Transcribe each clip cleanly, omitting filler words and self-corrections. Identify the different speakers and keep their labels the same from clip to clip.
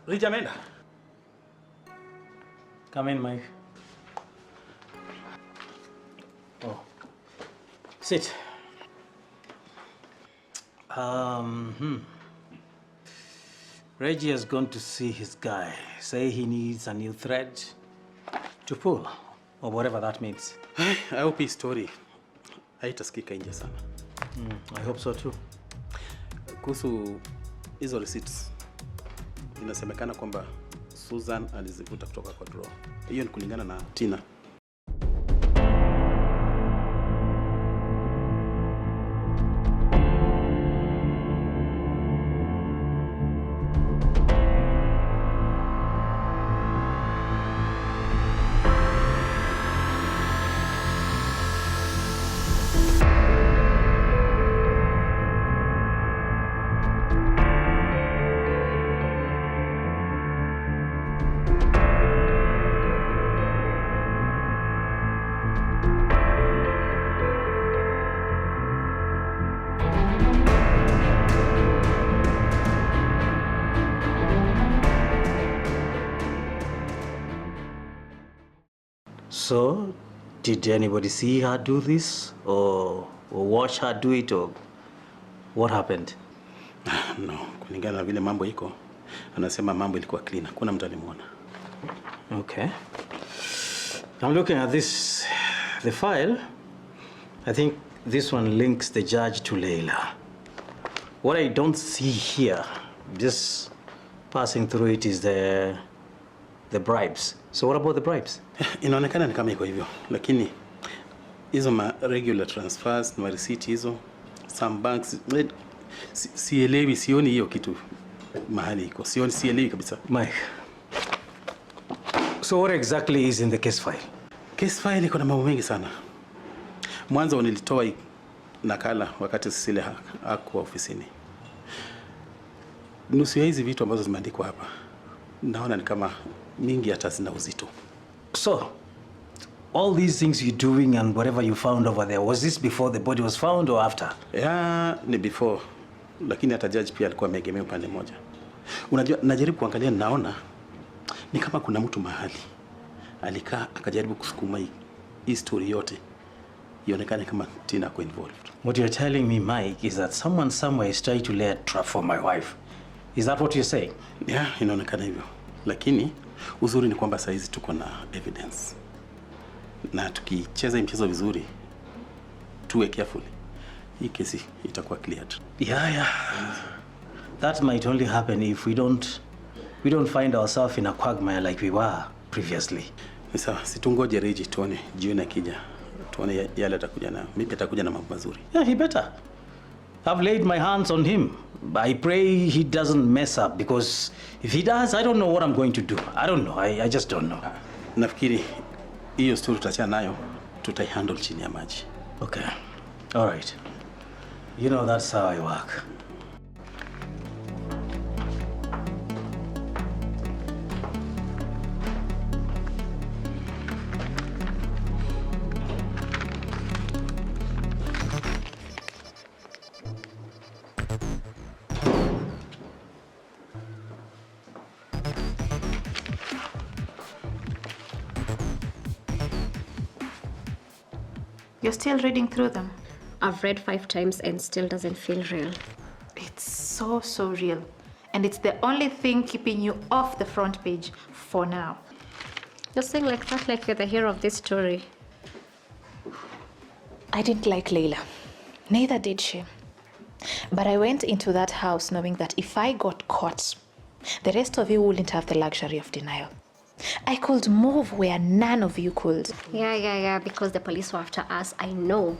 Speaker 1: Rija ameenda? Come in, Mike. Oh. Sit. Reggie has gone to see his guy. Say he needs a new thread to pull, or whatever that means.
Speaker 2: I hope his story haitasikika nje sana.
Speaker 1: I hope so too.
Speaker 2: Kuhusu hizo receipts, inasemekana kwamba Susan alizivuta kutoka kwa drawer. Hiyo ni kulingana na Tina.
Speaker 1: So, did anybody see her do this, or watch her do it, or what happened?
Speaker 2: No, kulingana na vile mambo iko, anasema mambo ilikuwa clean. Kuna mtu alimuona.
Speaker 1: Okay. I'm looking at this, the file. I think this one links the judge to Leila. What I don't see here, just passing through it, is the bribes. So what about the bribes?
Speaker 2: Inaonekana ni kama iko hivyo, lakini hizo regular transfers na receipt hizo, some banks, sielewi, sioni hiyo kitu mahali iko. Sielewi kabisa.
Speaker 1: Mike, so what exactly is in the case file?
Speaker 2: Case file iko na mambo mengi sana. Mwanzo nilitoa nakala wakati Cecilia hakuwa ofisini. Nusu ya hizi vitu ambazo zimeandikwa hapa, naona ni kama mingi hata zina uzito.
Speaker 1: So, all these things you're doing and whatever you found over there, was this before the body was found or after?
Speaker 2: Yeah, ni before. Lakini hata judge pia alikuwa ameegemea upande mmoja. Unajua, najaribu kuangalia, naona ni kama kuna mtu mahali alikaa akajaribu kusukuma hii story yote ionekane kama Tina ko involved.
Speaker 1: What you're telling me, Mike, is that someone somewhere is trying to lay a trap for my wife. Is that what you're saying?
Speaker 2: Yeah, inaonekana hivyo. Lakini uzuri ni kwamba saizi tuko na evidence. Na tukicheza mchezo vizuri, tuwe careful, hii kesi itakuwa cleared.
Speaker 1: Yeah. That might only happen if we don't find ourselves in a quagmire like we were previously.
Speaker 2: Sawa, situngoje Reggie tuone jioni akija. Tuone yale atakuja na. Maybe atakuja na mambo mazuri.
Speaker 1: Yeah, he better. I've laid my hands on him. I pray he doesn't mess up, because if he does, I don't know what I'm going to do. I don't know. I just don't know.
Speaker 2: Nafikiri hiyo story tutachana nayo, tutaihandle chini ya maji.
Speaker 1: Okay. All right. You know that's how I work.
Speaker 3: You're still reading through them?
Speaker 4: I've read 5 times and still doesn't feel real.
Speaker 3: It's so real. And it's the only thing keeping you off the front page for now.
Speaker 4: You're saying like that like you're the hero of this story.
Speaker 3: I didn't like Leila. Neither did she. But I went into that house knowing that if I got caught, the rest of you wouldn't have the luxury of denial. I could move where none of you could.
Speaker 4: Yeah, because the police were after us, I know.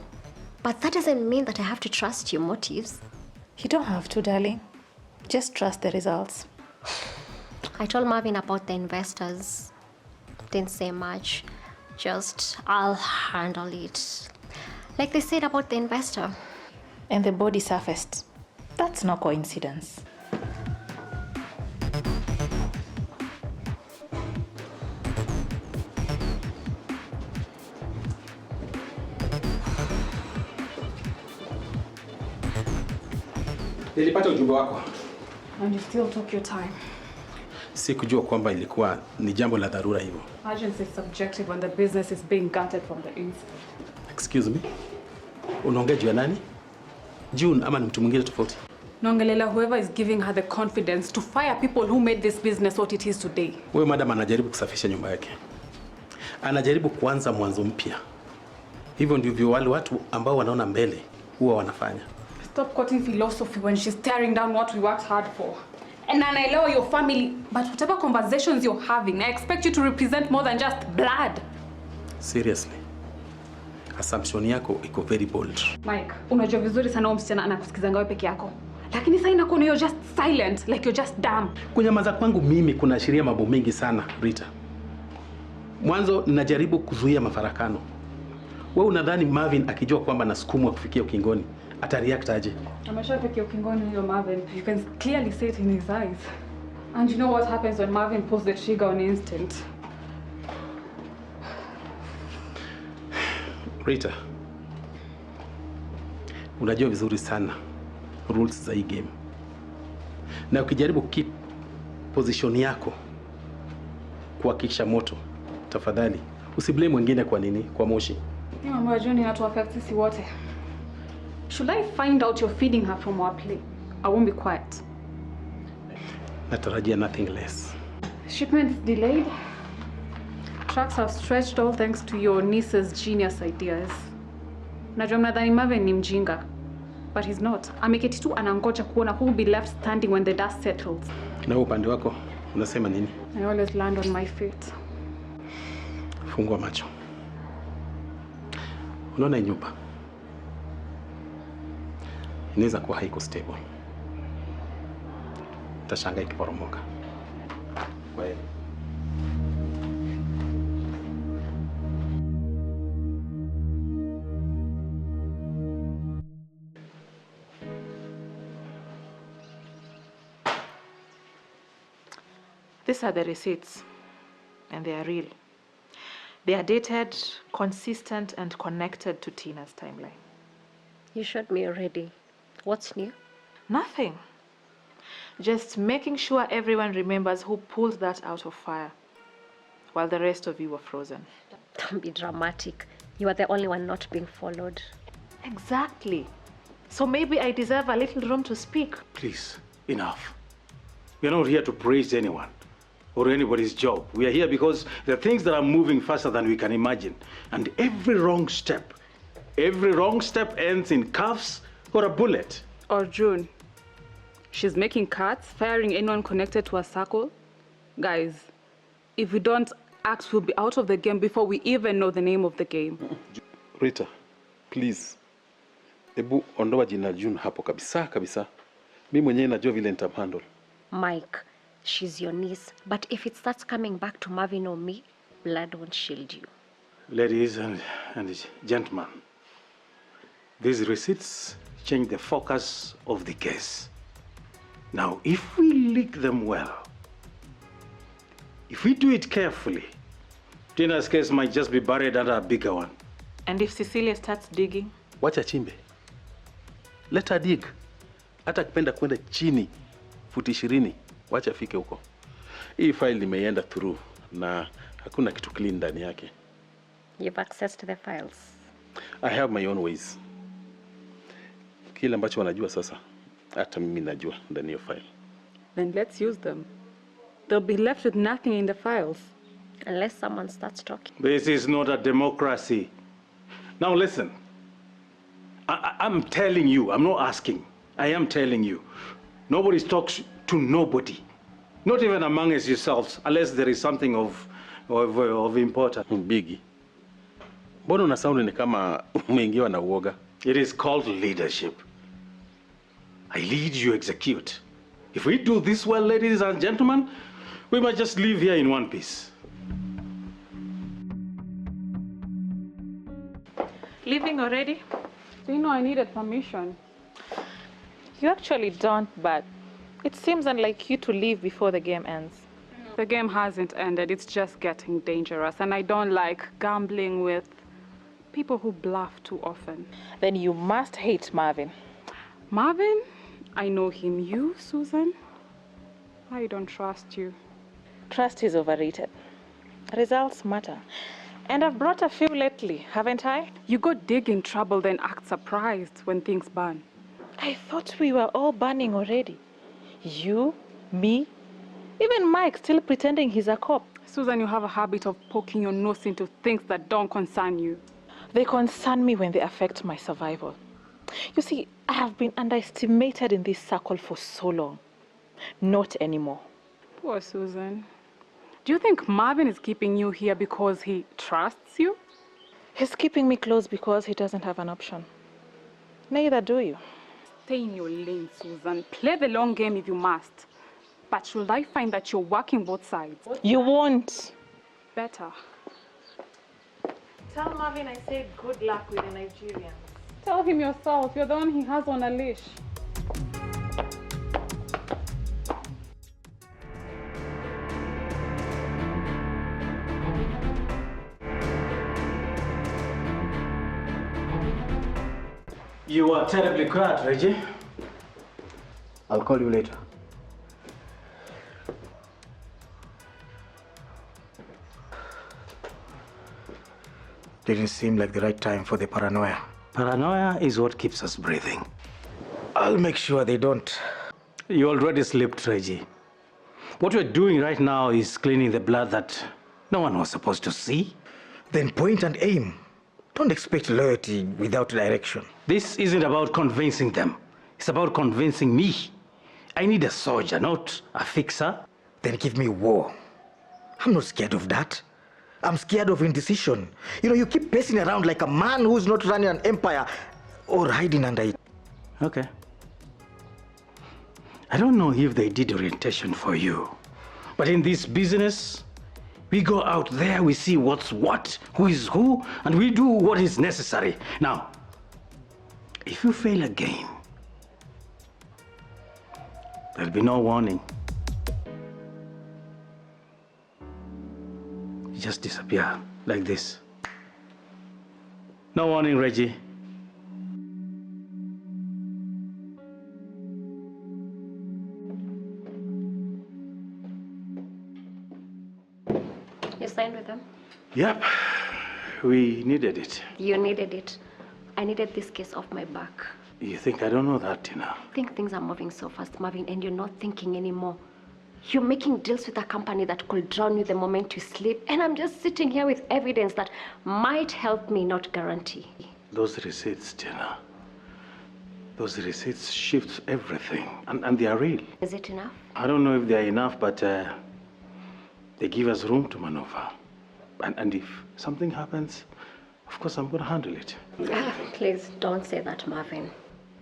Speaker 4: But that doesn't mean that I have to trust your motives.
Speaker 3: You don't have to, darling. Just trust the results.
Speaker 4: I told Marvin about the investors. Didn't say much. Just, I'll handle it. Like they said about the investor.
Speaker 3: And the body surfaced. That's no coincidence.
Speaker 2: Nilipata ujumbe wako.
Speaker 3: And you still took your time.
Speaker 2: Sikujua kwamba ilikuwa ni jambo la dharura hivyo.
Speaker 5: Urgency is subjective when the business is being gutted from the inside.
Speaker 2: Excuse me? Unaongea juu ya nani? June ama ni mtu mwingine tofauti?
Speaker 5: Naongelela whoever is giving her the confidence to fire people who made this business what it is today.
Speaker 2: Wewe madam anajaribu kusafisha nyumba yake. Anajaribu kuanza mwanzo mpya. Hivyo ndivyo wale watu ambao wanaona mbele huwa wanafanya.
Speaker 5: Stop quoting philosophy when she's tearing down what we worked hard for. And I know your family, but whatever conversations you're having, I expect you to represent more than just blood.
Speaker 2: Seriously. Assumption yako iko very bold.
Speaker 5: Mike, unajua vizuri sana huyo msichana anakusikizanga wewe peke yako. Lakini sasa inakuwa you're just silent, like you're just dumb.
Speaker 2: Kunyamaza kwangu mimi kunaashiria mambo mengi sana, Rita. Mwanzo ninajaribu kuzuia mafarakano. Wewe unadhani Marvin akijua kwamba nasukumwa kufikia ukingoni atareact aje?
Speaker 5: Ameshafikia ukingoni huyo Marvin. You can clearly see it in his eyes. And you know what happens when Marvin pulls the trigger on instinct?
Speaker 2: Rita, unajua vizuri sana rules za hii game. Na ukijaribu keep position yako kuhakikisha moto, tafadhali usiblame wengine kwa nini? Kwa moshi.
Speaker 5: Ni mambo ya June inatuaffect sisi wote. Should I find out you're feeding her from our plate? I won't be quiet.
Speaker 2: Natarajia nothing less.
Speaker 5: Shipment is delayed. Trucks have stretched all thanks to your niece's genius ideas. Najua mnadhani Marvin ni mjinga, but he's not. Ameketi tu anangoja kuona who will be left standing when the dust settles.
Speaker 2: Na upande wako unasema nini?
Speaker 5: I always land on my feet.
Speaker 2: Fungua macho. Unaona nyumba inaweza kuwa haiko stable. Tashangaa ikiporomoka. Kwa hiyo
Speaker 3: These are the receipts, and they are real. They are dated, consistent, and connected to Tina's timeline.
Speaker 4: You showed me already. What's new?
Speaker 3: Nothing. Just making sure everyone remembers who pulled that out of fire, while the rest of you were frozen.
Speaker 4: Don't be dramatic. You are the only one not being followed.
Speaker 3: Exactly. So maybe I deserve a little room to speak.
Speaker 1: Please, enough. We are not here to praise anyone or anybody's job. We are here because there are things that are moving faster than we can imagine. And every wrong step ends in cuffs or a bullet.
Speaker 5: Or June. She's making cuts, firing anyone connected to a circle. Guys, if we don't act, we'll be out of the game before we even know the name of the game.
Speaker 2: Rita, please. Ebu ondoa jina June hapo kabisa kabisa. Mimi mwenyewe najua vile nitamhandle.
Speaker 4: Mike, she's your niece, but if it starts coming back to Marvin or me, blood won't shield you.
Speaker 1: Ladies and gentlemen, these receipts change the focus of the case. Now, if we leak them well, if we do it carefully, Tina's case might just be buried under a bigger one.
Speaker 3: And if Cecilia starts digging?
Speaker 2: Wacha chimbe. Let her dig. Hata kipenda kwenda chini futi 20, wacha afike huko. Hii file imeenda through na hakuna kitu clean ndani yake.
Speaker 4: You've accessed the files.
Speaker 2: I have my own ways. Kile ambacho wanajua sasa, hata mimi najua ndani ya file.
Speaker 5: Then let's use them. They'll be left with nothing in the files.
Speaker 4: Unless someone starts talking.
Speaker 1: This is not a democracy. Now listen, I'm telling you, I'm not asking. I am telling you. Nobody talks to nobody. Not even amongst yourselves, unless there is something of importance.
Speaker 2: Biggie. Mbona una sound ni kama umeingiwa na uoga?
Speaker 1: It is called leadership. I lead, you execute. If we do this well, ladies and gentlemen, we might just live here in one piece.
Speaker 3: Leaving already?
Speaker 5: Do you know I needed permission?
Speaker 3: You actually don't, but it seems unlike you to leave before the game ends.
Speaker 5: The game hasn't ended, it's just getting dangerous, and I don't like gambling with people who bluff too often.
Speaker 3: Then you must hate Marvin.
Speaker 5: Marvin? I know him. You, Susan? I don't trust you.
Speaker 3: Trust is overrated. Results matter. And I've brought a few lately, haven't I?
Speaker 5: You go dig in trouble, then act surprised when things burn.
Speaker 3: I thought we were all burning already. You, me, even Mike still pretending he's a cop.
Speaker 5: Susan, you have a habit of poking your nose into things that don't concern you.
Speaker 3: They concern me when they affect my survival. You see, I have been underestimated in this circle for so long. Not anymore.
Speaker 5: Poor Susan. Do you think Marvin is keeping you here because he trusts you?
Speaker 3: He's keeping me close because he doesn't have an option. Neither do you.
Speaker 5: Stay in your lane, Susan. Play the long game if you must. But should I find that you're working both sides?
Speaker 3: You won't.
Speaker 5: Better.
Speaker 3: Tell Marvin I said good luck with the Nigerians.
Speaker 5: Tell him yourself. You're the one he has on a leash.
Speaker 1: You are terribly quiet, Reggie.
Speaker 2: I'll call you later. Didn't seem like the right time for the paranoia.
Speaker 1: Paranoia is what keeps us breathing.
Speaker 2: I'll make sure they don't.
Speaker 1: You already slept, Reggie. What we're doing right now is cleaning the blood that no one was supposed to see.
Speaker 2: Then point and aim. Don't expect loyalty without direction.
Speaker 1: This isn't about convincing them. It's about convincing me. I need a soldier, not a fixer.
Speaker 2: Then give me war. I'm not scared of that. I'm scared of indecision. You keep pacing around like a man who's not running an empire or hiding under it.
Speaker 1: Okay. I don't know if they did orientation for you, but in this business, we go out there, we see what's what, who is who, and we do what is necessary. Now, if you fail again, there'll be no warning. You just disappear like this. No warning, Reggie.
Speaker 4: You signed with them?
Speaker 1: Yep, we needed it.
Speaker 4: You needed it. I needed this case off my back.
Speaker 1: You think I don't know that, Tina?
Speaker 4: I think things are moving so fast, Marvin, and you're not thinking anymore. You're making deals with a company that could drown you the moment you sleep, and I'm just sitting here with evidence that might help me, not guarantee.
Speaker 1: Those receipts, Tina. Those receipts shift everything, and they are real.
Speaker 4: Is it enough?
Speaker 1: I don't know if they are enough, but they give us room to maneuver. And if something happens, of course I'm going to handle it.
Speaker 4: Please don't say that, Marvin.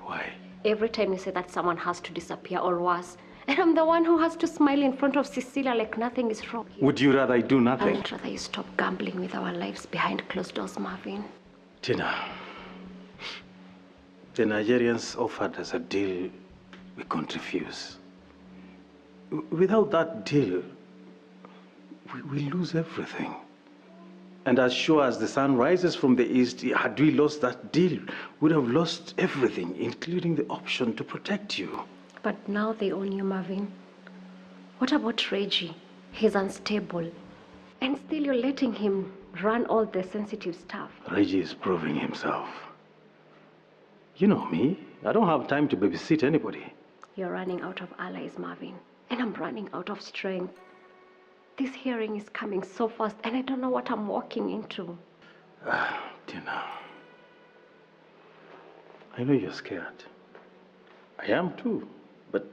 Speaker 1: Why?
Speaker 4: Every time you say that, someone has to disappear or worse. And I'm the one who has to smile in front of Cecilia like nothing is wrong.
Speaker 1: Would you rather I do nothing?
Speaker 4: I'd rather you stop gambling with our lives behind closed doors, Marvin.
Speaker 1: Tina, the Nigerians offered us a deal we couldn't refuse. Without that deal, we lose everything. And as sure as the sun rises from the east, had we lost that deal, we'd have lost everything, including the option to protect you.
Speaker 4: But now they own you, Marvin. What about Reggie? He's unstable. And still you're letting him run all the sensitive stuff.
Speaker 1: Reggie is proving himself. You know me. I don't have time to babysit anybody.
Speaker 4: You're running out of allies, Marvin. And I'm running out of strength. This hearing is coming so fast, and I don't know what I'm walking into.
Speaker 1: Tina, I know you're scared. I am too. But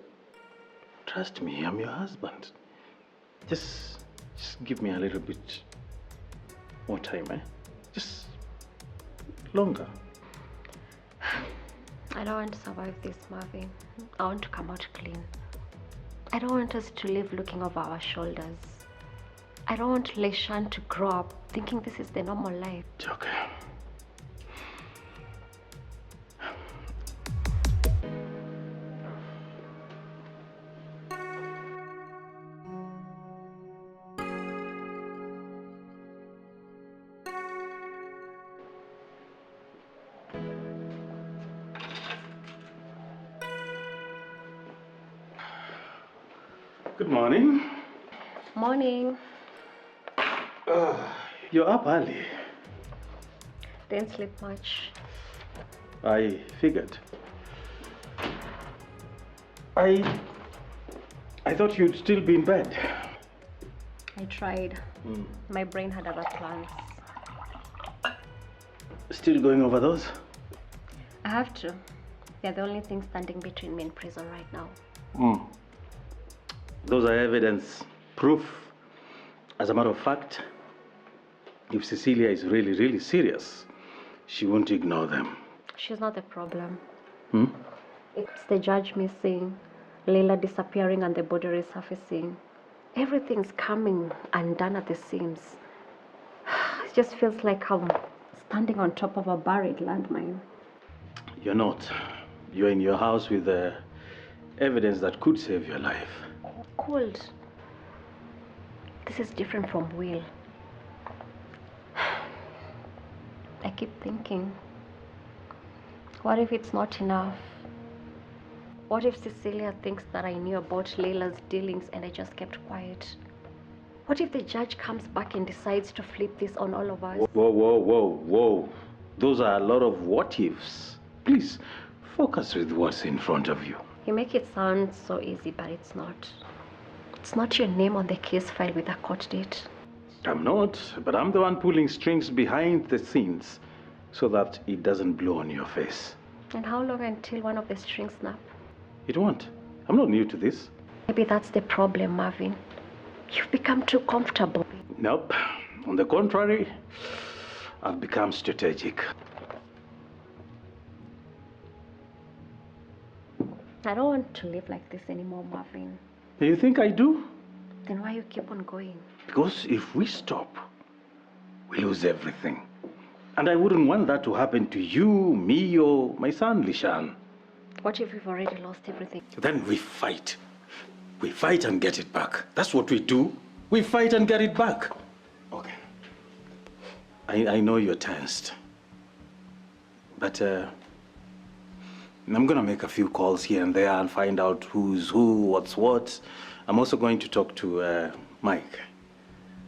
Speaker 1: trust me, I'm your husband. Just give me a little bit more time, eh? Just longer.
Speaker 4: I don't want to survive this, Marvin. I want to come out clean. I don't want us to live looking over our shoulders. I don't want Leishan to grow up thinking this is the normal life.
Speaker 1: It's okay. Good morning.
Speaker 4: Morning.
Speaker 2: You're up early.
Speaker 4: Didn't sleep much.
Speaker 2: I figured. I thought you'd still be in bed.
Speaker 4: I tried. My brain had other plans.
Speaker 2: Still going over those?
Speaker 4: I have to. They're the only thing standing between me and prison right now.
Speaker 2: Those are evidence, proof. As a matter of fact, if Cecilia is really, really serious, she won't ignore them.
Speaker 4: She's not the problem. It's the judge missing, Leila disappearing and the body resurfacing. Everything's coming undone at the seams. It just feels like I'm standing on top of a buried landmine.
Speaker 2: You're not. You're in your house with evidence that could save your life.
Speaker 4: Cold. This is different from Will. I keep thinking, what if it's not enough? What if Cecilia thinks that I knew about Leila's dealings and I just kept quiet? What if the judge comes back and decides to flip this on all of us?
Speaker 2: Whoa. Those are a lot of what ifs. Please, focus with what's in front of you.
Speaker 4: You make it sound so easy, but it's not. It's not your name on the case file with a court date.
Speaker 2: I'm not, but I'm the one pulling strings behind the scenes so that it doesn't blow on your face.
Speaker 4: And how long until one of the strings snap?
Speaker 2: It won't. I'm not new to this.
Speaker 4: Maybe that's the problem, Marvin. You've become too comfortable.
Speaker 2: Nope. On the contrary, I've become strategic.
Speaker 4: I don't want to live like this anymore, Marvin.
Speaker 2: You think I do?
Speaker 4: Then why you keep on going?
Speaker 2: Because if we stop, we lose everything. And I wouldn't want that to happen to you, me, or my son, Lishan.
Speaker 4: What if we've already lost everything?
Speaker 2: Then we fight. We fight and get it back. That's what we do. We fight and get it back. Okay. I know you're tensed. But I'm gonna make a few calls here and there and find out who's who, what's what. I'm also going to talk to Mike.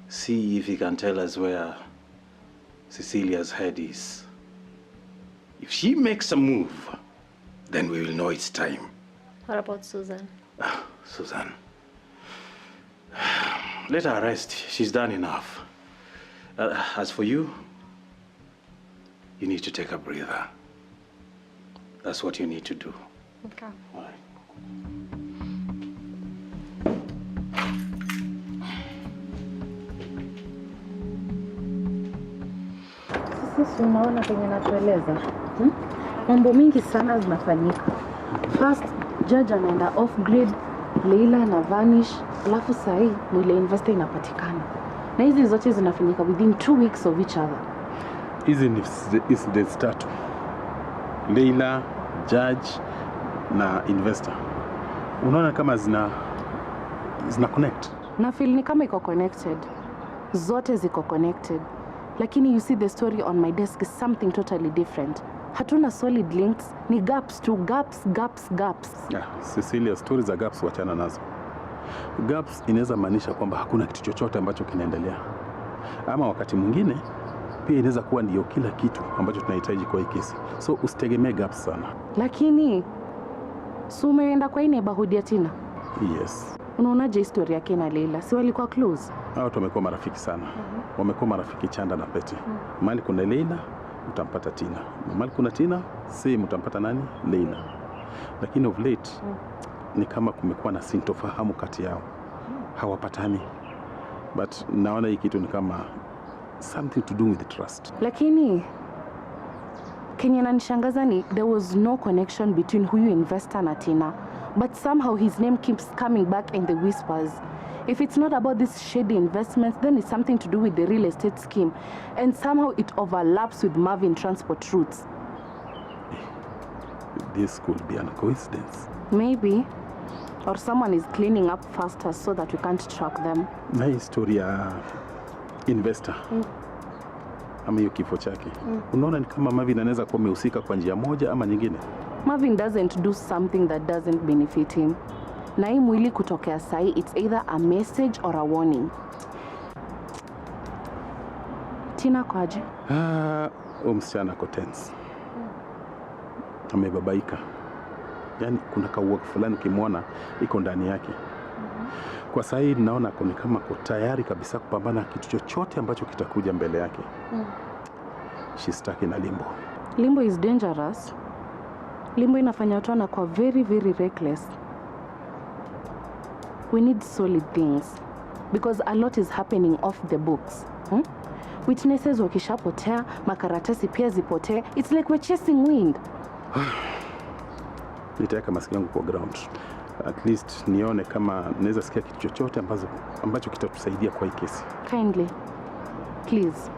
Speaker 2: See if he can tell us where Cecilia's head is. If she makes a move, then we will know it's time.
Speaker 4: What about Susan?
Speaker 2: Susan. Let her rest. She's done enough. As for you, you need to take a breather. That's what you need to do.
Speaker 4: Okay.
Speaker 2: All right.
Speaker 6: Sisi unaona penye natueleza. Mambo mingi sana zinafanyika. First, judge anaenda off grid, Leila na vanish, alafu sahi mwile investor inapatikana. Na hizi zote zinafanyika within 2 weeks of each other.
Speaker 2: Hizi ni incidents tatu. Leila, judge na investor. Unaona kama zina connect.
Speaker 6: Na feel ni kama iko connected. Zote ziko connected. Lakini you see the story on my desk is something totally different. Hatuna solid links, ni gaps to gaps.
Speaker 7: Yeah, Cecilia, stories za gaps wachana nazo. Gaps inaweza maanisha kwamba hakuna kitu chochote ambacho kinaendelea. Ama wakati mwingine pia inaweza kuwa ndio kila kitu ambacho tunahitaji kwa hii kesi. So usitegemee gaps sana.
Speaker 6: Lakini umeenda kwa hii neighborhood ya Tina?
Speaker 7: Yes.
Speaker 6: Unaonaje historia yake na Leila? Si walikuwa close?
Speaker 7: Hao watu wamekuwa marafiki sana. Wamekuwa marafiki chanda na pete. Mahali kuna Leila, utampata Tina. Mahali kuna Tina, utampata nani? Leila. Lakini of late ni kama kumekuwa na sintofahamu kati yao. Hawapatani. But naona hii kitu ni kama something to do with the trust.
Speaker 6: Lakini Kenya nanishangaza ni there was no connection between huyu investor na Tina. But somehow his name keeps coming back in the whispers. If it's not about these shady investments, then it's something to do with the real estate scheme. And somehow it overlaps with Marvin transport routes.
Speaker 7: This could be a coincidence.
Speaker 6: Maybe. Or someone is cleaning up faster so that we can't track them.
Speaker 7: Na historia investor. Ama hiyo kifo chake. Unaona ni kama Marvin anaweza kuwa amehusika kwa njia moja ama nyingine.
Speaker 6: Marvin doesn't do something that doesn't benefit him. Na hii mwili kutokea sahi, it's either a message or a warning. Tina kwaje?
Speaker 7: Msichana ako tense. Amebabaika. Yaani kuna kauoga fulani ukimwona iko ndani yake. Kwa sahi naona ako ni kama ako tayari kabisa kupambana kitu chochote ambacho kitakuja mbele yake. She's stuck in a limbo.
Speaker 6: Limbo is dangerous. Limbo inafanya watu wanakuwa very, very reckless. We need solid things. Because a lot is happening off the books. Witnesses wakishapotea, makaratasi pia zipotee. It's like we're chasing wind.
Speaker 7: Nitaweka masikio yangu kwa ground. At least nione kama naweza sikia kitu chochote ambacho kitatusaidia kwa hii kesi.
Speaker 6: Kindly. Please.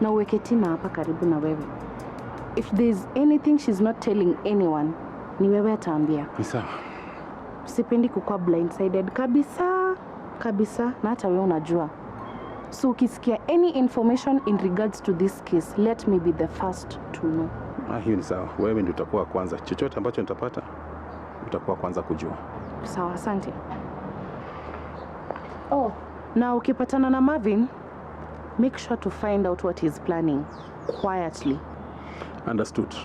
Speaker 6: Na uweke Tina hapa karibu na wewe. If there's anything she's not telling anyone, ni wewe ataambia.
Speaker 7: Ni sawa.
Speaker 6: Sipendi kukuwa blindsided kabisa. Kabisa. Na hata wewe unajua. So ukisikia any information in regards to this case, let me be the first to know.
Speaker 7: Hiyo ni sawa. Wewe ndio utakuwa kwanza. Chochote ambacho nitapata, utakuwa kwanza kujua.
Speaker 6: Sawa, asante. Oh, na ukipatana na Marvin, make sure to find out what he's planning quietly.
Speaker 7: Understood.